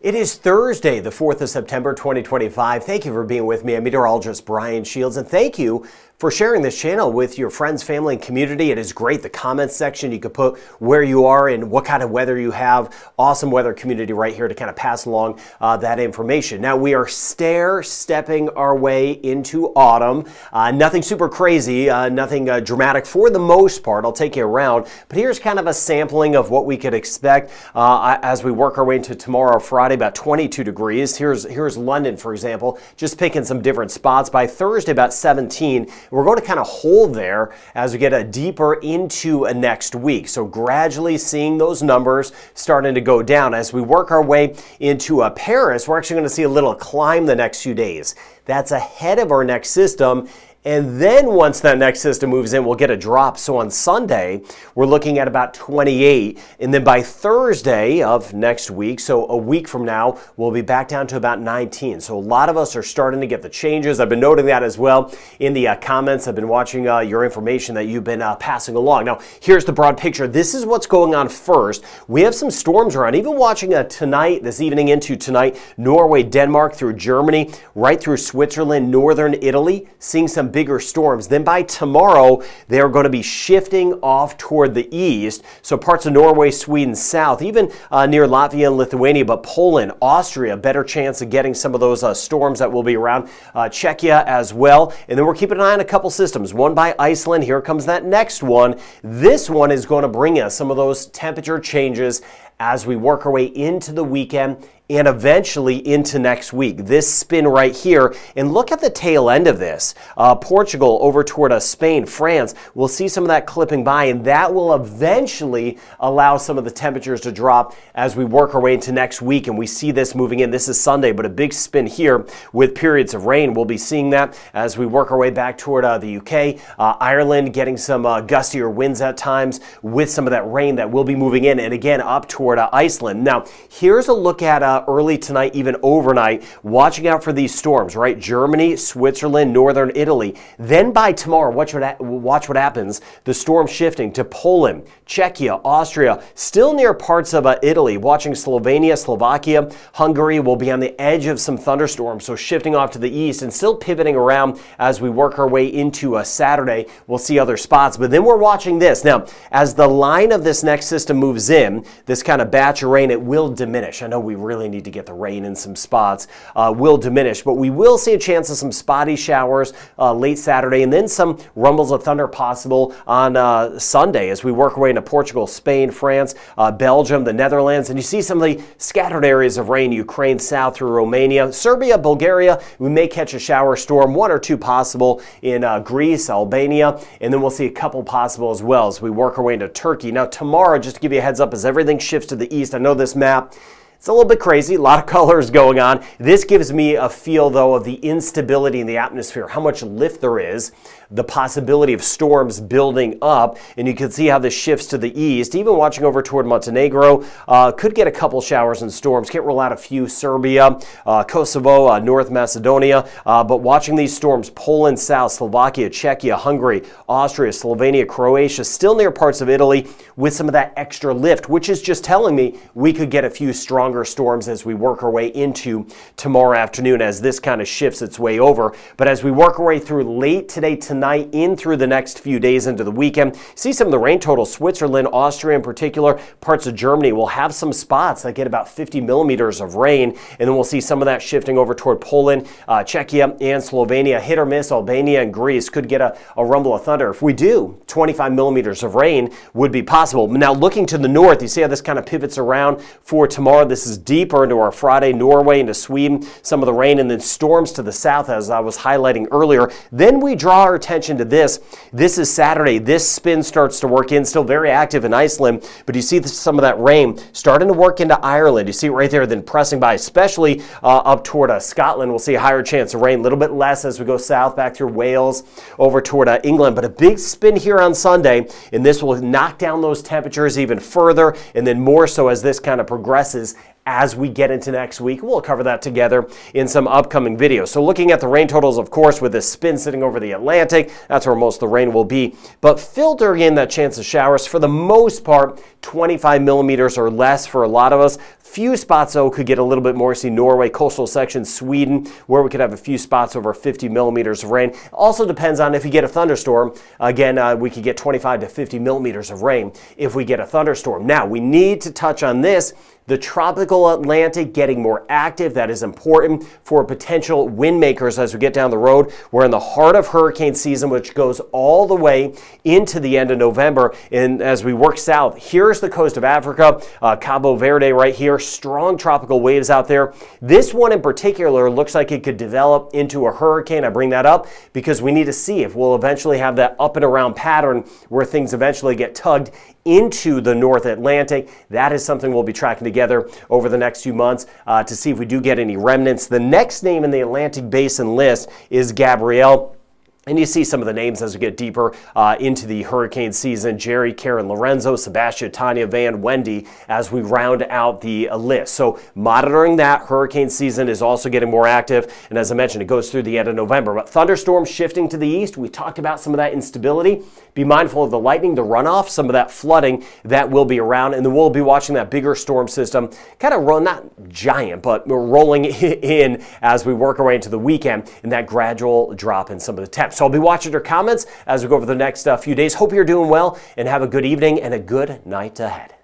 It is Thursday, the 4th of September, 2025. Thank you for being with me. I'm meteorologist Brian Shields, and thank you for sharing this channel with your friends, family, and community. It is great. The comments section, you can put where you are and what kind of weather you have. Awesome weather community right here to kind of pass along that information. Now, we are stair-stepping our way into autumn. Nothing super crazy, nothing dramatic for the most part. I'll take you around, but here's kind of a sampling of what we could expect as we work our way into tomorrow, Friday, about 22 degrees. Here's London, for example, just picking some different spots. By Thursday, about 17. We're going to kind of hold there as we get deeper into next week. So gradually seeing those numbers starting to go down. As we work our way into Paris, we're actually going to see a little climb the next few days. That's ahead of our next system. And then once that next system moves in, we'll get a drop. So on Sunday, we're looking at about 28. And then by Thursday of next week, so a week from now, we'll be back down to about 19. So a lot of us are starting to get the changes. I've been noting that as well in the comments. I've been watching your information that you've been passing along. Now, here's the broad picture. This is what's going on first. We have some storms around. Even watching tonight, this evening into tonight, Norway, Denmark, through Germany, right through Switzerland, northern Italy, seeing some bigger storms. Then by tomorrow, they're going to be shifting off toward the east. So parts of Norway, Sweden, south, even near Latvia and Lithuania, but Poland, Austria, better chance of getting some of those storms that will be around. Czechia as well. And then we're keeping an eye on a couple systems. One by Iceland. Here comes that next one. This one is going to bring us some of those temperature changes as we work our way into the weekend and eventually into next week. This spin right here, and look at the tail end of this. Portugal over toward Spain, France, we'll see some of that clipping by, and that will eventually allow some of the temperatures to drop as we work our way into next week, and we see this moving in. This is Sunday, but a big spin here with periods of rain. We'll be seeing that as we work our way back toward the UK. Ireland getting some gustier winds at times with some of that rain that will be moving in, and again up toward Iceland. Now, here's a look at early tonight, even overnight, watching out for these storms, right? Germany, Switzerland, northern Italy. Then by tomorrow, watch what happens. The storm shifting to Poland, Czechia, Austria, still near parts of Italy. Watching Slovenia, Slovakia, Hungary will be on the edge of some thunderstorms, so shifting off to the east and still pivoting around as we work our way into Saturday. We'll see other spots, but then we're watching this. Now, as the line of this next system moves in, this kind of batch of rain, it will diminish. I know we really need to get the rain in some spots, will diminish, but we will see a chance of some spotty showers late Saturday, and then some rumbles of thunder possible on Sunday as we work our way into Portugal, Spain, France, Belgium, the Netherlands, and you see some of the scattered areas of rain, Ukraine south through Romania, Serbia, Bulgaria. We may catch a shower storm, one or two possible in Greece, Albania, and then we'll see a couple possible as well as we work our way into Turkey. Now tomorrow, just to give you a heads up, as everything shifts to the east, I know this map, it's a little bit crazy, a lot of colors going on. This gives me a feel, though, of the instability in the atmosphere, how much lift there is, the possibility of storms building up, and you can see how this shifts to the east. Even watching over toward Montenegro, could get a couple showers and storms. Can't rule out a few. Serbia, Kosovo, North Macedonia, but watching these storms, Poland south, Slovakia, Czechia, Hungary, Austria, Slovenia, Croatia, still near parts of Italy with some of that extra lift, which is just telling me we could get a few stronger storms as we work our way into tomorrow afternoon as this kind of shifts its way over. But as we work our way through late today, tonight, in through the next few days into the weekend, see some of the rain totals. Switzerland, Austria in particular, parts of Germany will have some spots that get about 50 millimeters of rain, and then we'll see some of that shifting over toward Poland, Czechia, and Slovenia. Hit or miss, Albania and Greece could get a rumble of thunder. If we do, 25 millimeters of rain would be possible. Now looking to the north, you see how this kind of pivots around for tomorrow. This is deeper into our Friday, Norway into Sweden, some of the rain, and then storms to the south as I was highlighting earlier. Then we draw our attention to this. This is Saturday. This spin starts to work in, still very active in Iceland, but you see some of that rain starting to work into Ireland. You see it right there, then pressing by, especially up toward Scotland. We'll see a higher chance of rain, a little bit less as we go south back through Wales over toward England, but a big spin here on Sunday, and this will knock down those temperatures even further, and then more so as this kind of progresses as we get into next week. We'll cover that together in some upcoming videos. So looking at the rain totals, of course, with this spin sitting over the Atlantic, that's where most of the rain will be. But filtering in that chance of showers, for the most part, 25 millimeters or less for a lot of us. Few spots, though, could get a little bit more. See Norway, coastal section, Sweden, where we could have a few spots over 50 millimeters of rain. Also depends on if you get a thunderstorm. Again, we could get 25 to 50 millimeters of rain if we get a thunderstorm. Now, we need to touch on this. The tropical Atlantic getting more active. That is important for potential wind makers as we get down the road. We're in the heart of hurricane season, which goes all the way into the end of November. And as we work south, here's the coast of Africa, Cabo Verde right here. Strong tropical waves out there. This one in particular looks like it could develop into a hurricane. I bring that up because we need to see if we'll eventually have that up and around pattern where things eventually get tugged into the North Atlantic. That is something we'll be tracking together over the next few months to see if we do get any remnants. The next name in the Atlantic Basin list is Gabrielle. And you see some of the names as we get deeper into the hurricane season. Jerry, Karen, Lorenzo, Sebastian, Tanya, Van, Wendy, as we round out the list. So monitoring that, hurricane season is also getting more active. And as I mentioned, it goes through the end of November. But thunderstorms shifting to the east. We talked about some of that instability. Be mindful of the lightning, the runoff, some of that flooding that will be around. And then we'll be watching that bigger storm system kind of roll, not giant, but we're rolling in as we work our way into the weekend and that gradual drop in some of the temps. So I'll be watching your comments as we go over the next few days. Hope you're doing well and have a good evening and a good night ahead.